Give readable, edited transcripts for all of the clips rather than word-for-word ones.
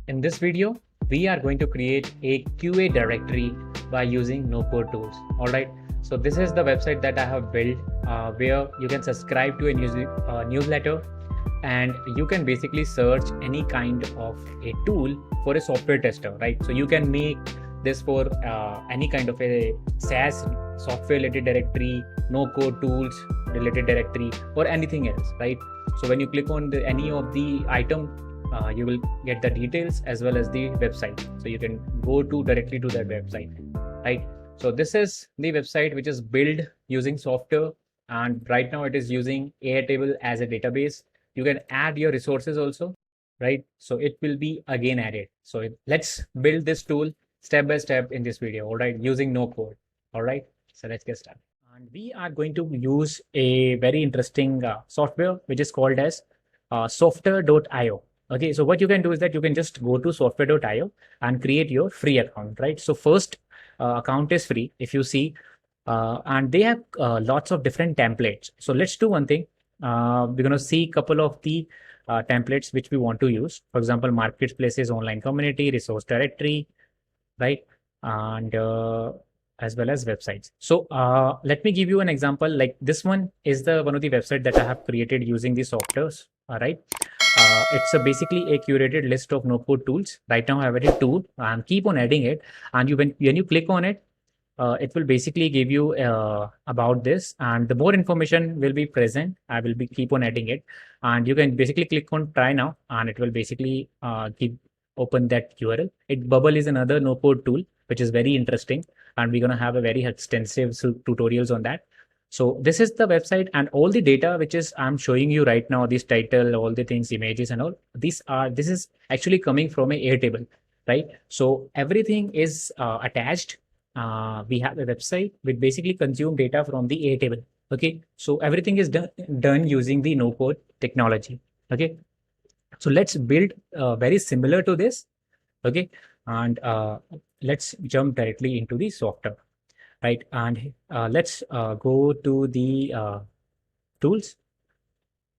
In this video, we are going to create a QA directory by using no-code tools. All right. So this is the website that I have built where you can subscribe to a newsletter, and you can basically search any kind of a tool for a software tester, right? So you can make this for any kind of a SaaS software related directory, no code tools related directory, or anything else, right? So when you click on any of the item, you will get the details as well as the website, so you can go to directly to that website, right? So this is the website which is built using software, and right now it is using Airtable as a database. You can add your resources also, right? So it will be again added. So let's build this tool step by step in this video, all right, using no code. All right, so let's get started. And we are going to use a very interesting software which is called as software.io. Okay, so what you can do is that you can just go to software.io and create your free account, right? So first account is free, if you see, and they have lots of different templates. So let's do one thing. We're going to see a couple of the templates which we want to use. For example, marketplaces, online community, resource directory, right? And as well as websites. So let me give you an example. Like this one is the one of the website that I have created using the softwares. All right. It's basically a curated list of no-code tools. Right now I have added two and keep on adding it. And when you click on it, it will basically give you about this, and the more information will be present. I will be keep on adding it, and you can basically click on try now, and it will basically open that URL. Bubble is another no-code tool which is very interesting, and we're gonna have a very extensive tutorials on that. So this is the website, and all the data which is I'm showing you right now, this title, all the things, images and all, this is actually coming from a Airtable, right? So everything is attached. We have a website which basically consume data from the Airtable. Okay, so everything is done using the no code technology. Okay, so let's build very similar to this. Okay, and let's jump directly into the software, right? And let's go to the tools,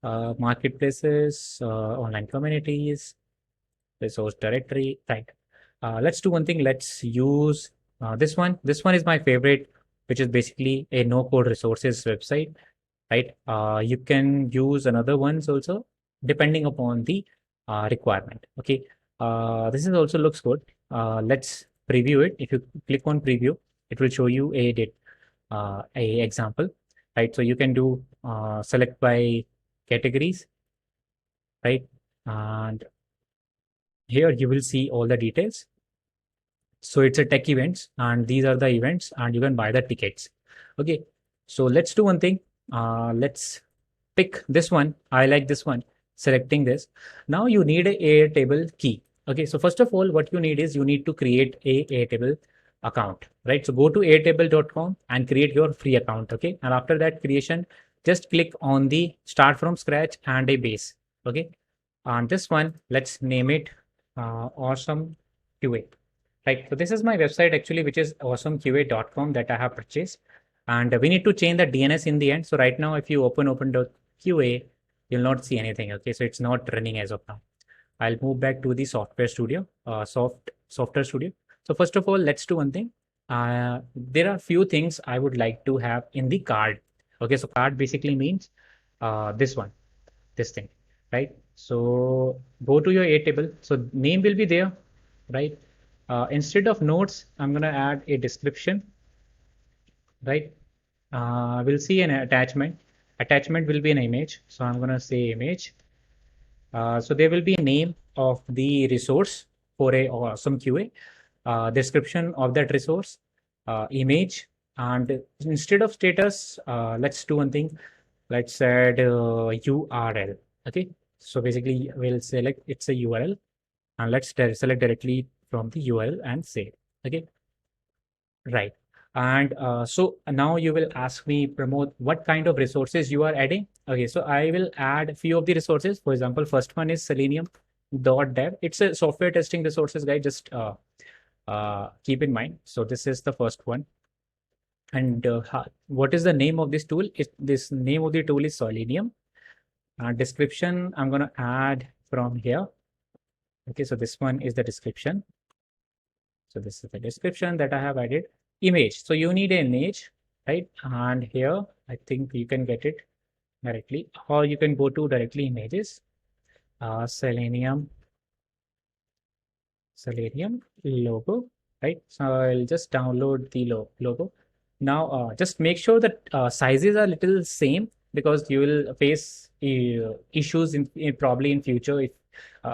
marketplaces, online communities, resource directory, right? Let's do one thing. Let's use this one. This one is my favorite, which is basically a no code resources website, right? You can use another ones also depending upon the requirement. Okay, this is also looks good. Let's preview it. If you click on preview, it will show you a example, right? So you can do select by categories, right? And here you will see all the details. So it's a tech events, and these are the events, and you can buy the tickets. Okay, so let's do one thing. Let's pick this one. I like this one. Selecting this. Now you need a Airtable key. Okay, so first of all, what you need is you need to create a Airtable account, right? So go to airtable.com and create your free account. Okay, and after that creation, just click on the start from scratch and a base. Okay, on this one, let's name it awesome QA. Right, so this is my website actually, which is awesomeqa.com that I have purchased, and we need to change the DNS in the end. So right now, if you open.qa, you'll not see anything. Okay, so it's not running as of now. I'll move back to the software studio, software studio. So first of all, let's do one thing. There are few things I would like to have in the card. Okay, so card basically means this one, this thing, right? So go to your Airtable. So name will be there, right? Instead of notes, I'm going to add a description, right? We'll see an attachment. Attachment will be an image. So I'm going to say image. So there will be a name of the resource for a awesome QA, description of that resource, image, and instead of status, let's do one thing. Let's add URL. Okay. So basically we'll select it's a URL, and let's select directly from the URL and save. Okay, right. And so now you will ask me, Pramod, what kind of resources you are adding. Okay, so I will add a few of the resources. For example, first one is selenium.dev. It's a software testing resources guide, just keep in mind. So this is the first one. And what is the name of this tool? This name of the tool is Selenium. Description I'm going to add from here. Okay, so this one is the description. So this is the description that I have added. Image. So you need an image, right? And here I think you can get it directly, or you can go to directly images, Selenium logo, right? So I'll just download the logo. Now just make sure that sizes are little same, because you will face issues in probably in future if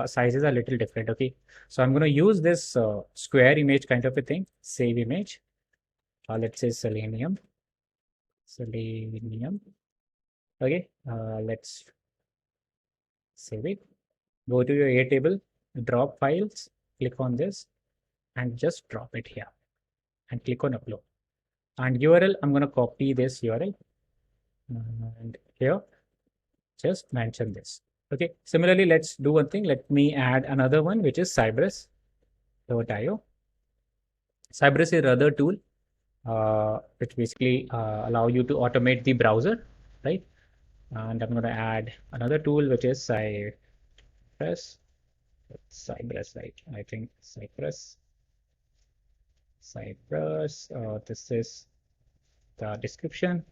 sizes are little different. Okay, so I'm going to use this square image kind of a thing. Save image. Let's say Selenium. Okay, let's save it. Go to your Airtable, drop files, click on this, and just drop it here, and click on upload. And URL, I'm going to copy this URL, and here just mention this. Okay, similarly, let's do one thing. Let me add another one, which is Cypress.io. Cypress is another tool which basically allow you to automate the browser, right? And I'm going to add another tool, which is Cypress, right? I think Cypress. This is the description.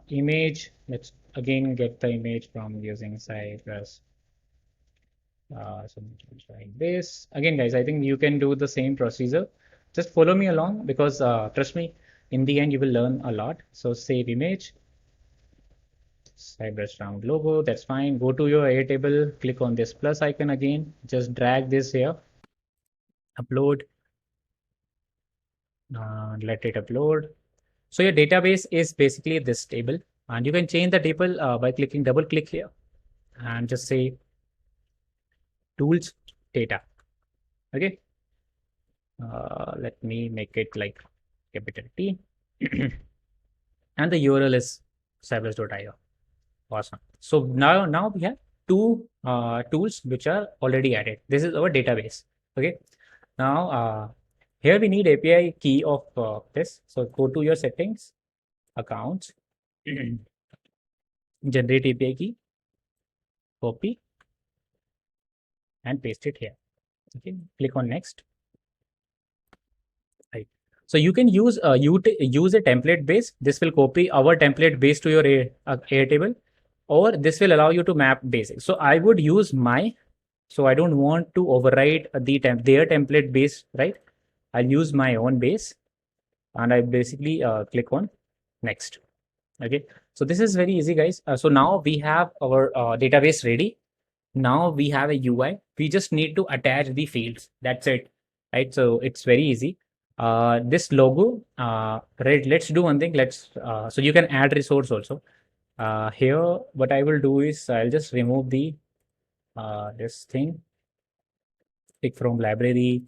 Image, let's again get the image from using Cypress. So like this again, guys, I think you can do the same procedure. Just follow me along, because trust me, in the end you will learn a lot. So save image, Cypress round logo, that's fine. Go to your Airtable, click on this plus icon again, just drag this here, upload, let it upload. So your database is basically this table, and you can change the table by clicking double click here and just say tools data. Okay, let me make it like capital T and the URL is cypress.io. Awesome. So now we have two tools which are already added. This is our database. Okay, now here we need API key of this. So go to your settings, accounts, generate API key, copy and paste it here. Okay, click on next. Right. So you can use use a template base. This will copy our template base to your Airtable, or this will allow you to map basics. So I would use my. So I don't want to override their template base, right? I'll use my own base, and I basically click on next. Okay, so this is very easy, guys. So now we have our database ready. Now we have a UI. We just need to attach the fields. That's it, right? So it's very easy. This logo, right? Let's do one thing. So you can add resource also. Here, what I will do is I'll just remove the this thing. Pick from library,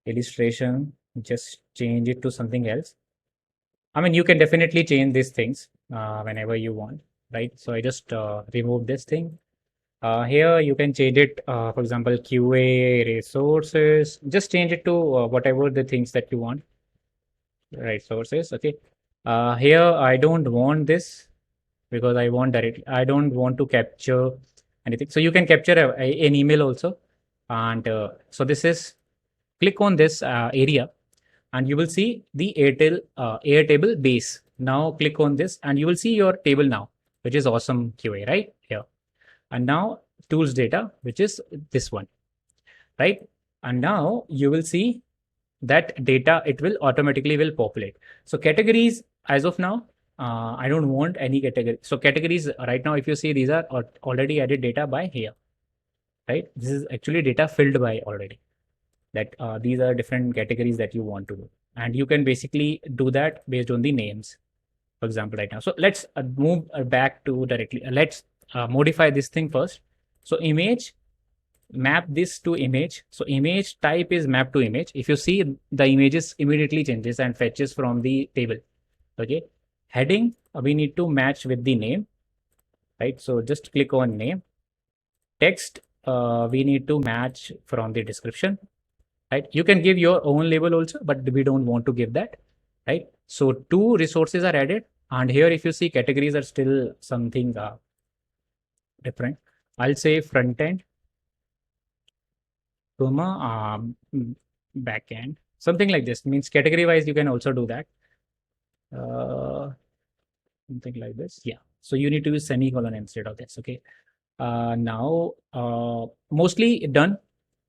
illustration. Just change it to something else. I mean, you can definitely change these things whenever you want, right? So I just remove this thing. Here you can change it, for example, QA resources. Just change it to whatever the things that you want, right? Sources. Okay. Here I don't want this, because I want directly. I don't want to capture anything. So you can capture an email also, and so this is. Click on this area, and you will see the Airtable base. Now click on this, and you will see your table now, which is awesome QA right here. And now tools data, which is this one, right? And now you will see that data, it will automatically will populate. So categories, as of now, I don't want any category. So categories right now, if you see, these are already added data by here, right? This is actually data filled by already. That these are different categories that you want to do, and you can basically do that based on the names, for example, right now. So let's move back to directly. Let's modify this thing first. So image, map this to image. So image type is map to image. If you see, the images immediately changes and fetches from the table. Okay, heading, we need to match with the name, right? So just click on name. Text, we need to match from the description, right? You can give your own label also, but we don't want to give that, right? So two resources are added, and here if you see, categories are still something different. I'll say front end, comma backend, something like this. Means category wise, you can also do that. Something like this. Yeah. So you need to use semicolon instead of this. Okay. Now, mostly done.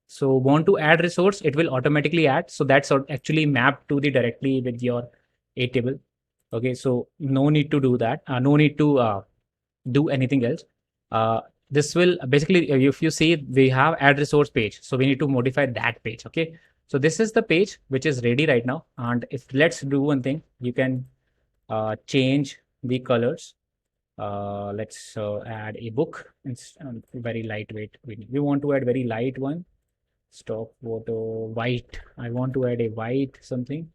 So want to add resource, it will automatically add. So that's actually mapped to the directly with your A table. Okay. So no need to do that. No need to do anything else. This will basically, if you see, we have add resource page. So we need to modify that page. Okay. So this is the page which is ready right now. And if let's do one thing, you can change the colors. Let's add a book. It's very lightweight. We want to add very light one. Stock photo white. I want to add a white something.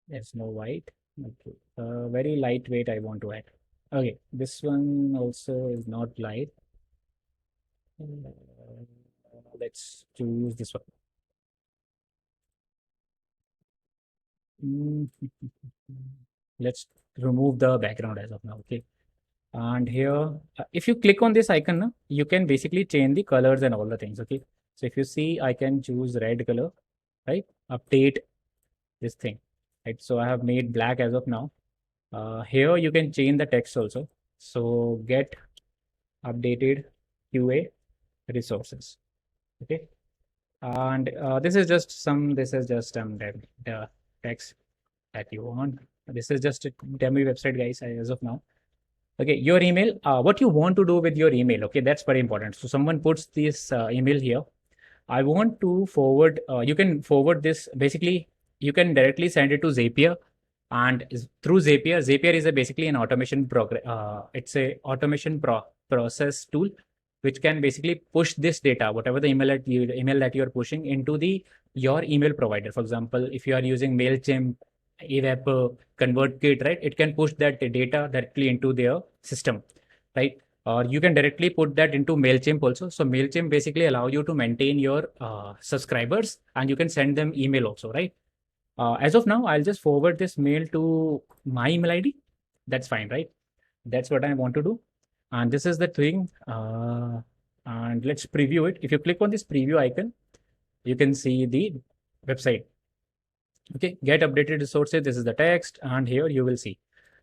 There's no white. Okay. Very lightweight I want to add. Okay, this one also is not light. Let's choose this one. Let's remove the background as of now. Okay. And here, if you click on this icon, you can basically change the colors and all the things. Okay. So if you see, I can choose red color, right? Update this thing, right? So I have made black as of now. Here you can change the text also. So get updated QA resources. Okay. And this is just the text that you want. This is just a demo website, guys, as of now. Okay, your email, what you want to do with your email. Okay, that's very important. So someone puts this email here. I want to forward, you can forward this. Basically, you can directly send it to Zapier, and through Zapier is basically an automation program. It's a automation process tool which can basically push this data, whatever the email that you're pushing, into your email provider. For example, if you are using Mailchimp, AWeber, ConvertKit, right, it can push that data directly into their system, right? Or you can directly put that into Mailchimp also. So Mailchimp basically allow you to maintain your subscribers, and you can send them email also, right? As of now, I'll just forward this mail to my email ID. That's fine, right? That's what I want to do. And this is the thing. And let's preview it. If you click on this preview icon, you can see the website. Okay, get updated resources. This is the text, and here you will see.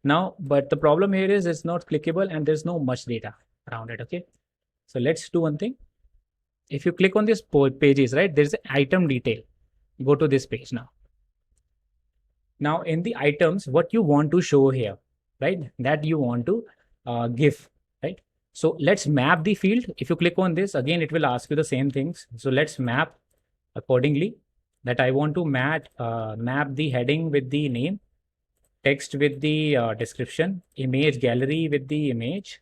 Now, but the problem here is it's not clickable and there's no much data around it. Okay, so let's do one thing. If you click on this pages, right, there's an item detail. Go to this page now. Now in the items, what you want to show here, right, that you want to give, right? So let's map the field. If you click on this, again, it will ask you the same things. So let's map accordingly. That I want to map the heading with the name, text with the description, image gallery with the image,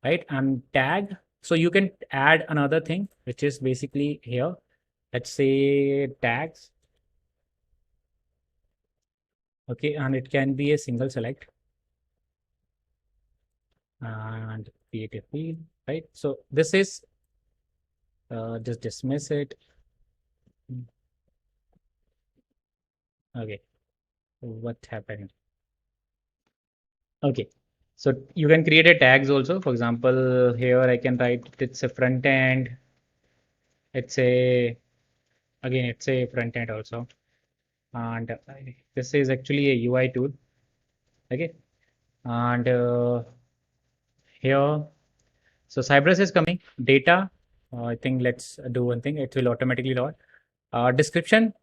right? And tag. So you can add another thing, which is basically here. Let's say tags. Okay, and it can be a single select and create a field, right? So this is just dismiss it. Okay, what happened? Okay, so you can create a tags also. For example, here I can write it's a front end. It's a it's a front end also, and this is actually a UI tool. Okay, and here, so Cypress is coming data. I think let's do one thing. It will automatically load. Description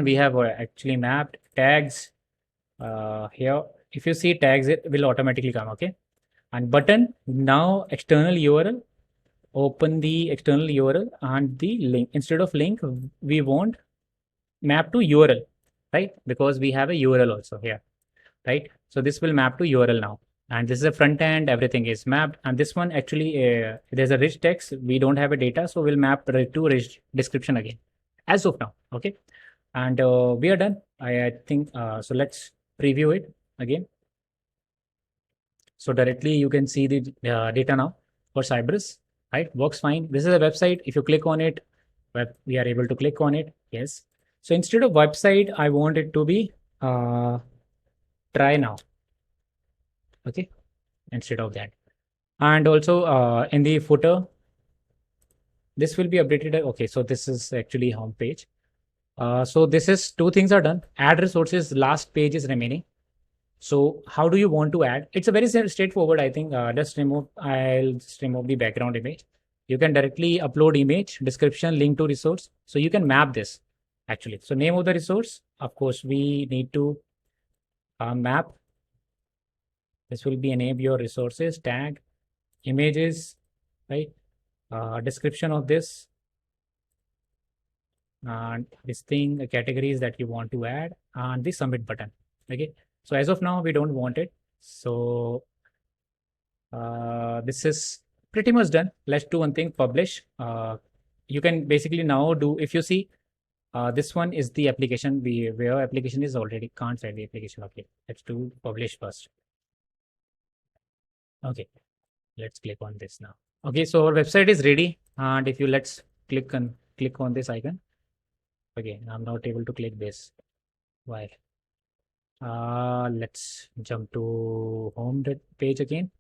we have actually mapped tags. Here, if you see tags, it will automatically come. Okay, and button, now external URL. Open the external URL and the link. Instead of link, we want map to URL, right? Because we have a URL also here, right? So this will map to URL now. And this is a front end, everything is mapped. And this one actually, there's a rich text. We don't have a data, so we'll map to rich description again, as of now. Okay, and we are done. I think so. Let's preview it again. So directly you can see the data now for Cypress, right? Works fine. This is a website. If you click on it, we are able to click on it. Yes. So instead of website, I want it to be try now. Okay, instead of that. And also in the footer, This will be updated. Okay, so this is actually home page. So this is two things are done. Add resources, last page is remaining. So how do you want to add? It's a very straightforward, I think. I'll just remove the background image. You can directly upload image, description, link to resource. So you can map this actually. So name of the resource, of course, we need to map. This will be enable your resources, tag, images, right? Description of this, and this thing, the categories that you want to add, and the submit button. Okay. So as of now, we don't want it. So this is pretty much done. Let's do one thing, publish. You can basically now do, if you see, this one is the application where application is already, can't find the application. Okay, let's do publish first. Okay, let's click on this now. Okay, so our website is ready, and if you let's click on this icon. Okay, I'm not able to click this. Why? Let's jump to home page again.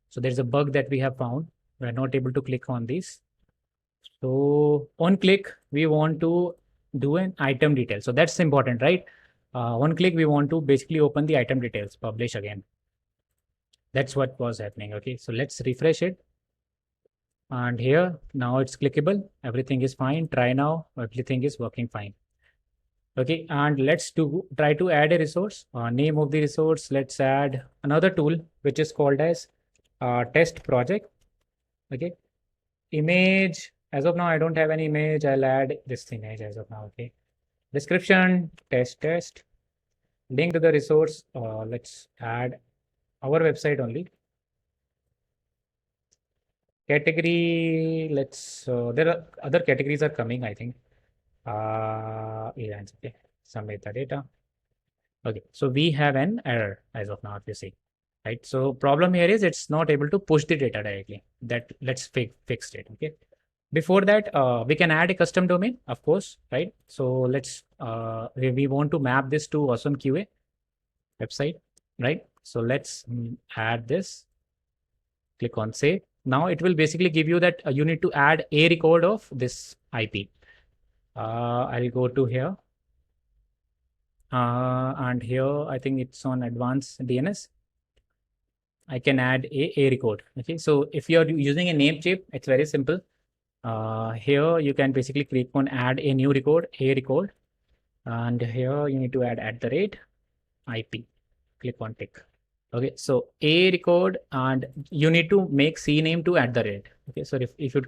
So there's a bug that we have found. We're not able to click on this. So on click, we want to do an item detail. So that's important, right? One click, we want to basically open the item details, publish again. That's what was happening. Okay, so let's refresh it. And here, now it's clickable. Everything is fine. Try now. Everything is working fine. Okay, and let's try to add a resource. Name of the resource, let's add another tool, which is called as test project. Okay, image, as of now, I don't have any image. I'll add this image as of now. Okay, description, test, link to the resource. Let's add our website only. Category, let's, there are other categories are coming, I think. Okay, some metadata. Okay, so we have an error as of now, if you see, right? So problem here is it's not able to push the data directly. That let's fix it. Okay. Before that, we can add a custom domain, of course, right? So let's we want to map this to Awesome QA website, right? So let's add this. Click on save. Now it will basically give you that you need to add a record of this IP. I'll go to here. And here I think it's on advanced DNS. I can add a record. Okay, so if you're using a Namecheap, it's very simple. Here you can basically click on add a new record, a record, and here you need to add @IP. Click on tick. Okay, so a record, and you need to make CNAME to @. Okay, so if you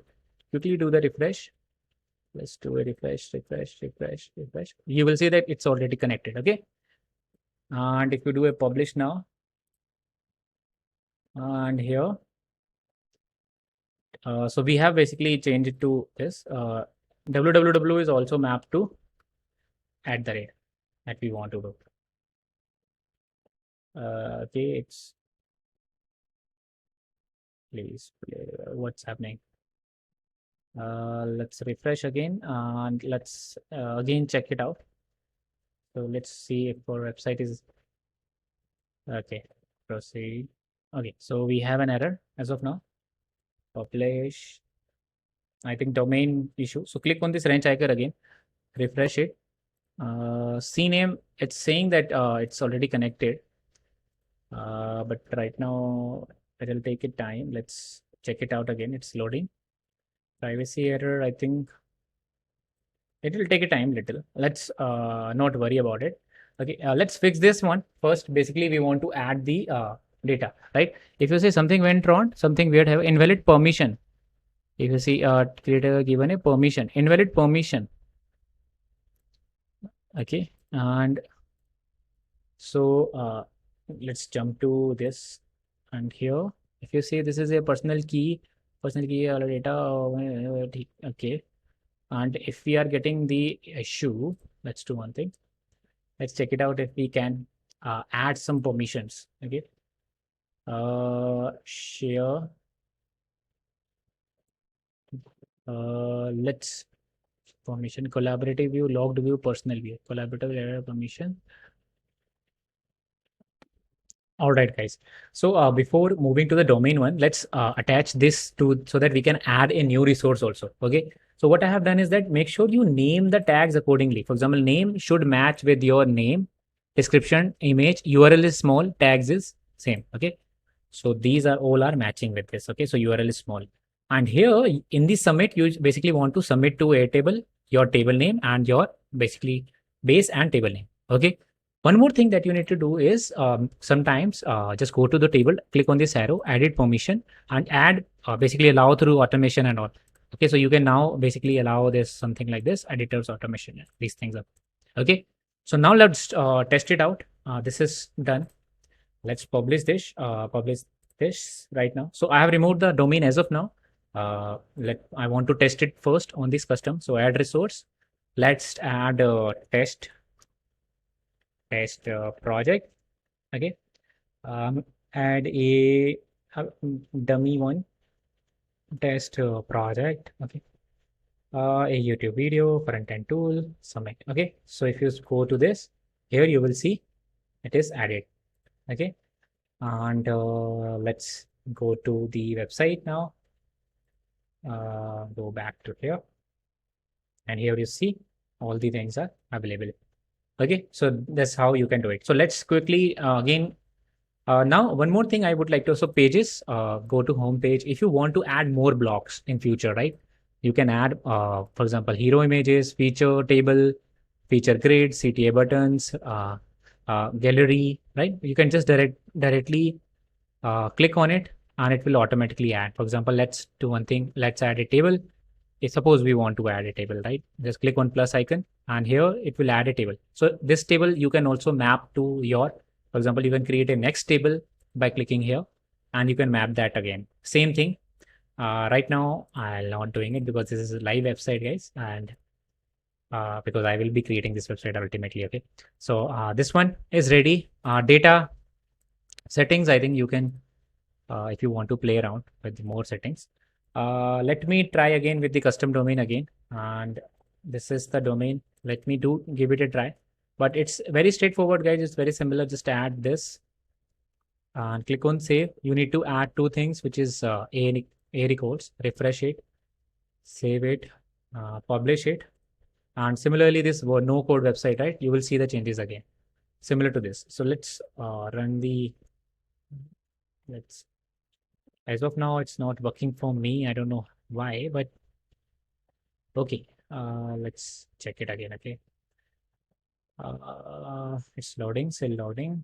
quickly do the refresh, let's do a refresh. You will see that it's already connected. Okay, and if you do a publish now, and here, so we have basically changed it to this. www is also mapped to @ that we want to do. Okay, it's please play. What's happening? Let's refresh again and let's again check it out. So let's see if our website is okay. Proceed. Okay, so we have an error as of now. Publish. I think domain issue. So click on this wrench icon again. Refresh it. CNAME. It's saying that it's already connected. But right now it'll take it time. Let's check it out again. It's loading. Privacy error, I think it will take a time little. Let's not worry about it. Okay, let's fix this one first. Basically, we want to add the data, right? If you say something went wrong, something weird, have invalid permission. If you see creator given a permission, invalid permission. Okay, and so let's jump to this, and here if you see this is a personal key data. Okay, and if we are getting the issue, let's do one thing. Let's check it out if we can add some permissions. Okay, share. Let's permission, collaborative view, logged view, personal view, collaborative error permission. All right, guys. So before moving to the domain one, let's attach this to so that we can add a new resource also. Okay. So what I have done is that make sure you name the tags accordingly. For example, name should match with your name, description, image, URL is small, tags is same. Okay. So these are all are matching with this. Okay. So URL is small. And here in the submit, you basically want to submit to Airtable your table name and your basically base and table name. Okay. One more thing that you need to do is sometimes just go to the table, click on this arrow, edit permission, and add basically allow through automation and all. Okay, so you can now basically allow this something like this, editors automation, these things up. Okay, so now let's test it out. This is done. Let's publish this right now. So I have removed the domain as of now. I want to test it first on this custom. So add resource. Let's add a test project. Okay, add a dummy one test project. Okay, a YouTube video, front end tool, submit. Okay, so if you go to this, here you will see it is added. Okay, and let's go to the website now. Go back to here, and here you see all the things are available. Okay, so that's how you can do it. So let's quickly again. Now, one more thing I would like to, so pages, go to home page. If you want to add more blocks in future, right? You can add, for example, hero images, feature table, feature grid, CTA buttons, gallery, right? You can just directly click on it and it will automatically add. For example, let's do one thing. Let's add a table. Suppose we want to add a table, right? Just click on plus icon and here it will add a table. So this table you can also map to your, for example, you can create a next table by clicking here and you can map that again. Same thing. Right now, I'm not doing it because this is a live website, guys. And because I will be creating this website ultimately. Okay. So this one is ready. Data settings, I think you can, if you want to play around with more settings. Let me try again with the custom domain again. And this is the domain. Let me give it a try. But it's very straightforward, guys. It's very similar. Just add this and click on save. You need to add two things, which is a records, refresh it, save it, publish it. And similarly, this no code website, right? You will see the changes again, similar to this. So let's run as of now, it's not working for me. I don't know why, but okay. Let's check it again. Okay. It's loading, still loading.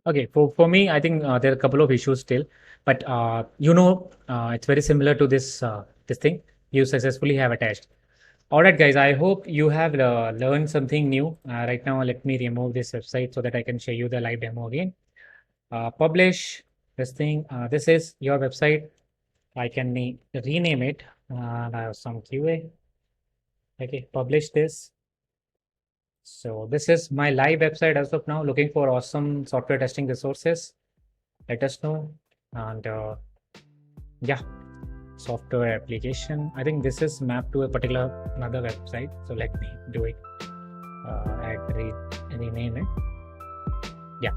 Okay, for me, I think there are a couple of issues still, but it's very similar to this thing you successfully have attached. All right, guys, I hope you have learned something new. Right now, let me remove this website so that I can show you the live demo again. Publish this thing. This is your website. I can rename it. I have some QA. Okay, publish this. So this is my live website as of now. Looking for awesome software testing resources. Let us know. And yeah, software application. I think this is mapped to a particular another website. So let me do it. Rename it. Yeah,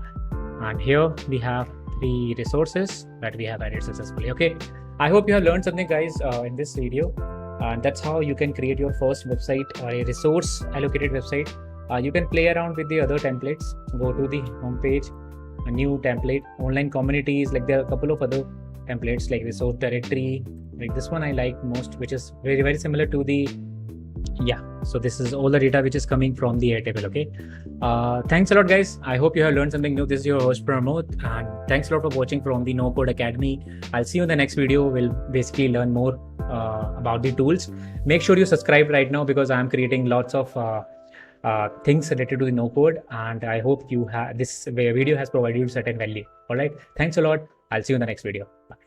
and here we have 3 resources that we have added successfully. Okay, I hope you have learned something, guys, in this video. And that's how you can create your first website, a resource allocated website. You can play around with the other templates. Go to the home page, a new template, online communities. Like there are a couple of other templates like resource directory. Like this one I like most, which is very, very similar to the, yeah. So this is all the data which is coming from the Airtable. Okay. Thanks a lot, guys. I hope you have learned something new. This is your host Pramod, and thanks a lot for watching from the No Code Academy. I'll see you in the next video. We'll basically learn more about the tools. Make sure you subscribe right now because I'm creating lots of things related to the no code, and I hope you have this video has provided you certain value. All right, thanks a lot. I'll see you in the next video. Bye.